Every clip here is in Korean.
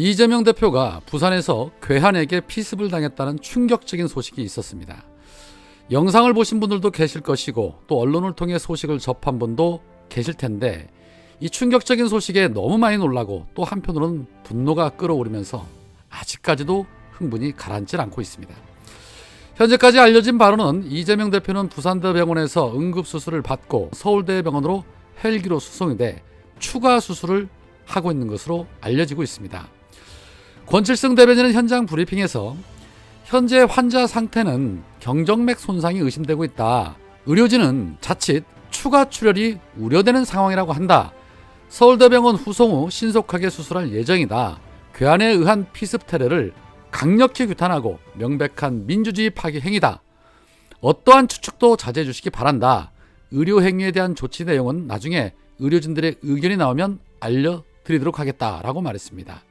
이재명 대표가 부산에서 괴한에게 피습을 당했다는 충격적인 소식이 있었습니다. 영상을 보신 분들도 계실 것이고 또 언론을 통해 소식을 접한 분도 계실 텐데 이 충격적인 소식에 너무 많이 놀라고 또 한편으로는 분노가 끓어오르면서 아직까지도 흥분이 가라앉질 않고 있습니다. 현재까지 알려진 바로는 이재명 대표는 부산대병원에서 응급수술을 받고 서울대병원으로 헬기로 수송이 돼 추가 수술을 하고 있는 것으로 알려지고 있습니다. 권칠승 대변인은 현장 브리핑에서 현재 환자 상태는 경정맥 손상이 의심되고 있다. 의료진은 자칫 추가 출혈이 우려되는 상황이라고 한다. 서울대병원 후송 후 신속하게 수술할 예정이다. 괴한에 의한 피습 테러를 강력히 규탄하고 명백한 민주주의 파괴 행위다. 어떠한 추측도 자제해 주시기 바란다. 의료 행위에 대한 조치 내용은 나중에 의료진들의 의견이 나오면 알려드리도록 하겠다라고 말했습니다.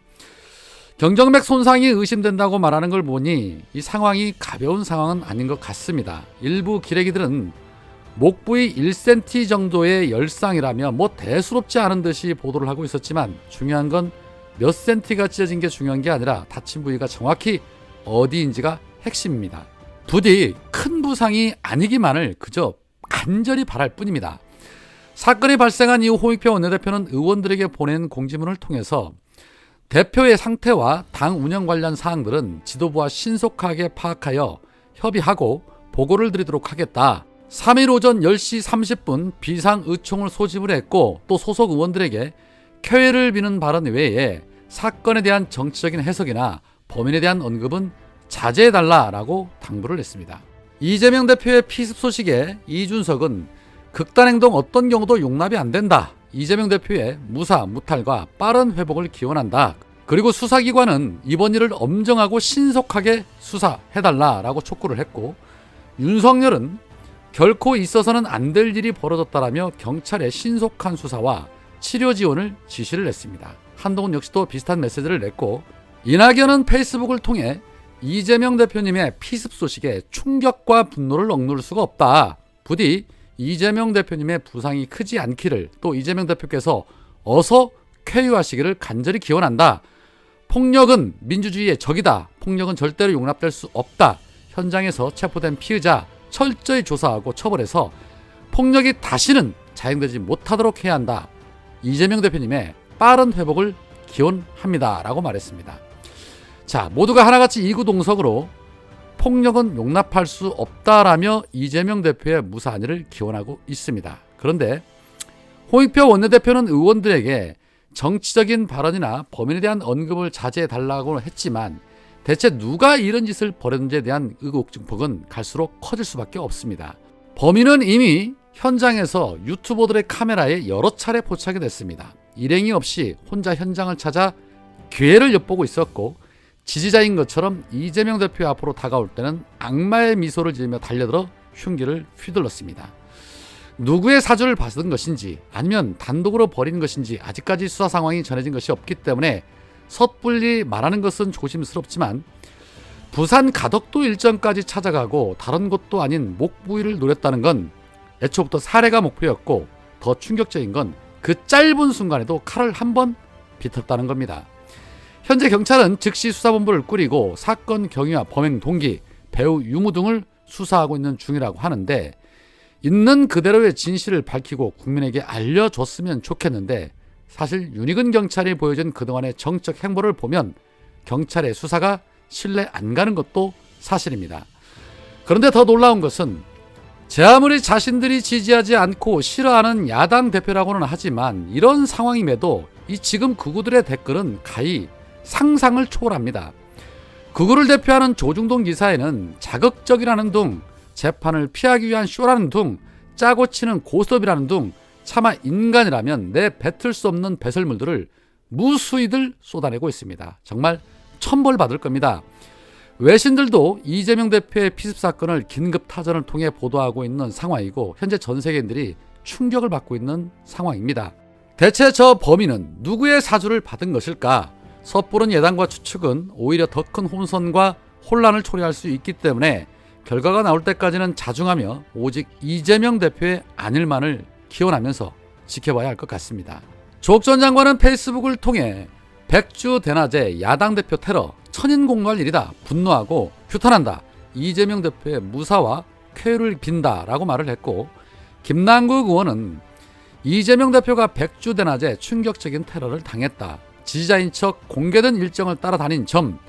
경정맥 손상이 의심된다고 말하는 걸 보니 이 상황이 가벼운 상황은 아닌 것 같습니다. 일부 기레기들은 목 부위 1cm 정도의 열상이라며 대수롭지 않은 듯이 보도를 하고 있었지만 중요한 건 몇 cm가 찢어진 게 중요한 게 아니라 다친 부위가 정확히 어디인지가 핵심입니다. 부디 큰 부상이 아니기만을 그저 간절히 바랄 뿐입니다. 사건이 발생한 이후 홍익표 원내대표는 의원들에게 보낸 공지문을 통해서 대표의 상태와 당 운영 관련 사항들은 지도부와 신속하게 파악하여 협의하고 보고를 드리도록 하겠다. 3일 오전 10시 30분 비상의총을 소집을 했고 또 소속 의원들에게 쾌회를 비는 발언 외에 사건에 대한 정치적인 해석이나 범인에 대한 언급은 자제해달라라고 당부를 했습니다. 이재명 대표의 피습 소식에 이준석은 극단 행동 어떤 경우도 용납이 안 된다. 이재명 대표의 무사, 무탈과 빠른 회복을 기원한다. 그리고 수사기관은 이번 일을 엄정하고 신속하게 수사해달라라고 촉구를 했고 윤석열은 결코 있어서는 안 될 일이 벌어졌다라며 경찰의 신속한 수사와 치료 지원을 지시를 했습니다. 한동훈 역시도 비슷한 메시지를 냈고 이낙연은 페이스북을 통해 이재명 대표님의 피습 소식에 충격과 분노를 억누를 수가 없다. 부디 이재명 대표님의 부상이 크지 않기를 또 이재명 대표께서 어서 쾌유하시기를 간절히 기원한다. 폭력은 민주주의의 적이다. 폭력은 절대로 용납될 수 없다. 현장에서 체포된 피의자 철저히 조사하고 처벌해서 폭력이 다시는 자행되지 못하도록 해야 한다. 이재명 대표님의 빠른 회복을 기원합니다. 라고 말했습니다. 자, 모두가 하나같이 이구동성으로 폭력은 용납할 수 없다라며 이재명 대표의 무사한의를 기원하고 있습니다. 그런데 홍익표 원내대표는 의원들에게 정치적인 발언이나 범인에 대한 언급을 자제해달라고 했지만 대체 누가 이런 짓을 벌였는지에 대한 의혹증폭은 갈수록 커질 수밖에 없습니다. 범인은 이미 현장에서 유튜버들의 카메라에 여러 차례 포착이 됐습니다. 일행이 없이 혼자 현장을 찾아 기회를 엿보고 있었고 지지자인 것처럼 이재명 대표 앞으로 다가올 때는 악마의 미소를 지으며 달려들어 흉기를 휘둘렀습니다. 누구의 사주를 받은 것인지 아니면 단독으로 벌인 것인지 아직까지 수사 상황이 전해진 것이 없기 때문에 섣불리 말하는 것은 조심스럽지만 부산 가덕도 일정까지 찾아가고 다른 곳도 아닌 목 부위를 노렸다는 건 애초부터 살해가 목표였고 더 충격적인 건 그 짧은 순간에도 칼을 한 번 비틀었다는 겁니다. 현재 경찰은 즉시 수사본부를 꾸리고 사건 경위와 범행 동기, 배우 유무 등을 수사하고 있는 중이라고 하는데 있는 그대로의 진실을 밝히고 국민에게 알려줬으면 좋겠는데 사실 윤희근 경찰이 보여준 그동안의 정적 행보를 보면 경찰의 수사가 신뢰 안 가는 것도 사실입니다. 그런데 더 놀라운 것은 제 아무리 자신들이 지지하지 않고 싫어하는 야당 대표라고는 하지만 이런 상황임에도 이 지금 극우들의 댓글은 가히 상상을 초월합니다. 극우를 대표하는 조중동 기사에는 자극적이라는 둥, 재판을 피하기 위한 쇼라는 둥, 짜고 치는 고스톱이라는 둥, 차마 인간이라면 내뱉을 수 없는 배설물들을 무수히들 쏟아내고 있습니다. 정말 천벌받을 겁니다. 외신들도 이재명 대표의 피습 사건을 긴급 타전을 통해 보도하고 있는 상황이고 현재 전 세계인들이 충격을 받고 있는 상황입니다. 대체 저 범인은 누구의 사주를 받은 것일까? 섣부른 예단과 추측은 오히려 더 큰 혼선과 혼란을 초래할 수 있기 때문에 결과가 나올 때까지는 자중하며 오직 이재명 대표의 안일만을 기원하면서 지켜봐야 할 것 같습니다. 조국 전 장관은 페이스북을 통해 백주 대낮에 야당 대표 테러 천인공노할 일이다. 분노하고 규탄한다. 이재명 대표의 무사와 쾌유를 빈다라고 말을 했고, 김남국 의원은 이재명 대표가 백주 대낮에 충격적인 테러를 당했다. 지지자인 척 공개된 일정을 따라다닌 점,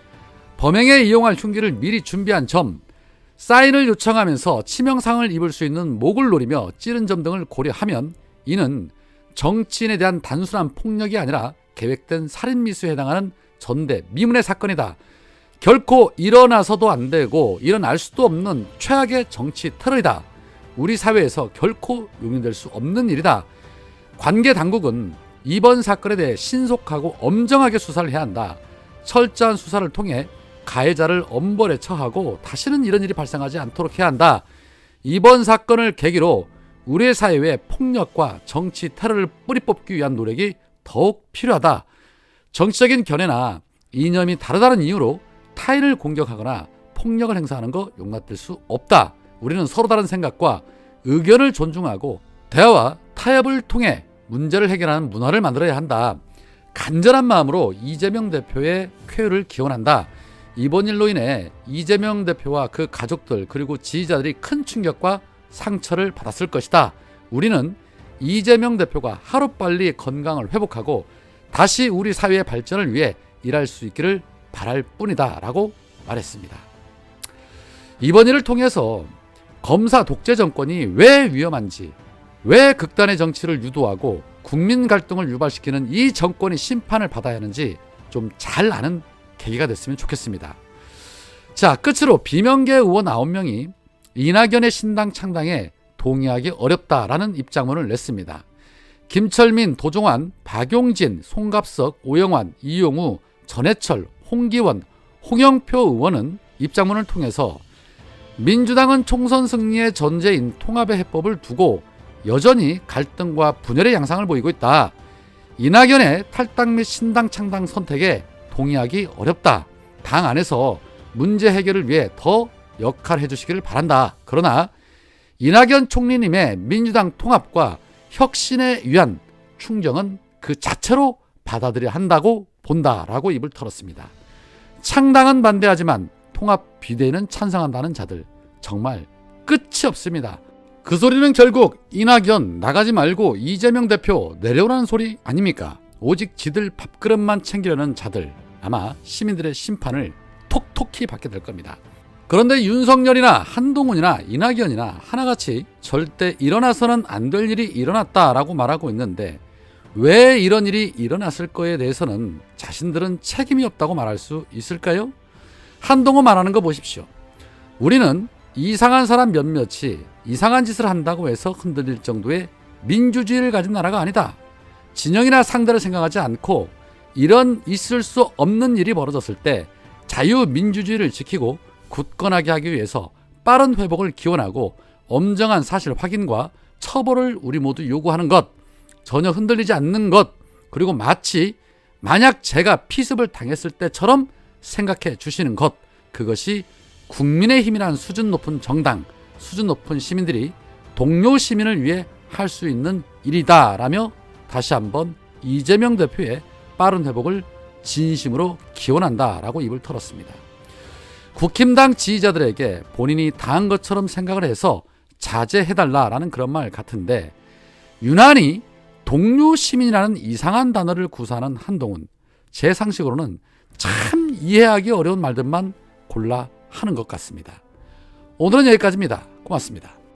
범행에 이용할 흉기를 미리 준비한 점, 사인을 요청하면서 치명상을 입을 수 있는 목을 노리며 찌른 점 등을 고려하면 이는 정치인에 대한 단순한 폭력이 아니라 계획된 살인미수에 해당하는 전대미문의 사건이다. 결코 일어나서도 안 되고 일어날 수도 없는 최악의 정치 테러이다. 우리 사회에서 결코 용인될 수 없는 일이다. 관계 당국은 이번 사건에 대해 신속하고 엄정하게 수사를 해야 한다. 철저한 수사를 통해 가해자를 엄벌에 처하고 다시는 이런 일이 발생하지 않도록 해야 한다. 이번 사건을 계기로 우리의 사회에 폭력과 정치 테러를 뿌리 뽑기 위한 노력이 더욱 필요하다. 정치적인 견해나 이념이 다르다는 이유로 타인을 공격하거나 폭력을 행사하는 거 용납될 수 없다. 우리는 서로 다른 생각과 의견을 존중하고 대화와 타협을 통해 문제를 해결하는 문화를 만들어야 한다. 간절한 마음으로 이재명 대표의 쾌유를 기원한다. 이번 일로 인해 이재명 대표와 그 가족들 그리고 지지자들이 큰 충격과 상처를 받았을 것이다. 우리는 이재명 대표가 하루빨리 건강을 회복하고 다시 우리 사회의 발전을 위해 일할 수 있기를 바랄 뿐이다 라고 말했습니다. 이번 일을 통해서 검사 독재 정권이 왜 위험한지, 왜 극단의 정치를 유도하고 국민 갈등을 유발시키는 이 정권이 심판을 받아야 하는지 좀 잘 아는 계기가 됐으면 좋겠습니다. 자, 끝으로 비명계 의원 9명이 이낙연의 신당 창당에 동의하기 어렵다라는 입장문을 냈습니다. 김철민, 도종환, 박용진, 송갑석, 오영환, 이용우, 전해철, 홍기원, 홍영표 의원은 입장문을 통해서 민주당은 총선 승리의 전제인 통합의 해법을 두고 여전히 갈등과 분열의 양상을 보이고 있다. 이낙연의 탈당 및 신당 창당 선택에 동의하기 어렵다. 당 안에서 문제 해결을 위해 더 역할해 주시기를 바란다. 그러나 이낙연 총리님의 민주당 통합과 혁신에 위한 충정은 그 자체로 받아들여야 한다고 본다라고 입을 털었습니다. 창당은 반대하지만 통합 비대위는 찬성한다는 자들 정말 끝이 없습니다. 그 소리는 결국 이낙연 나가지 말고 이재명 대표 내려오라는 소리 아닙니까? 오직 지들 밥그릇만 챙기려는 자들, 아마 시민들의 심판을 톡톡히 받게 될 겁니다. 그런데 윤석열이나 한동훈이나 이낙연이나 하나같이 절대 일어나서는 안 될 일이 일어났다라고 말하고 있는데 왜 이런 일이 일어났을 거에 대해서는 자신들은 책임이 없다고 말할 수 있을까요? 한동훈 말하는 거 보십시오. 우리는 이상한 사람 몇몇이 이상한 짓을 한다고 해서 흔들릴 정도의 민주주의를 가진 나라가 아니다. 진영이나 상대를 생각하지 않고 이런 있을 수 없는 일이 벌어졌을 때 자유민주주의를 지키고 굳건하게 하기 위해서 빠른 회복을 기원하고 엄정한 사실 확인과 처벌을 우리 모두 요구하는 것, 전혀 흔들리지 않는 것, 그리고 마치 만약 제가 피습을 당했을 때처럼 생각해 주시는 것, 그것이 국민의힘이란 수준 높은 정당, 수준 높은 시민들이 동료 시민을 위해 할 수 있는 일이다라며 다시 한번 이재명 대표의 빠른 회복을 진심으로 기원한다라고 입을 털었습니다. 국힘당 지지자들에게 본인이 당한 것처럼 생각을 해서 자제해달라라는 그런 말 같은데 유난히 동료 시민이라는 이상한 단어를 구사하는 한동훈, 제 상식으로는 참 이해하기 어려운 말들만 골라 하는 것 같습니다. 오늘은 여기까지입니다. 고맙습니다.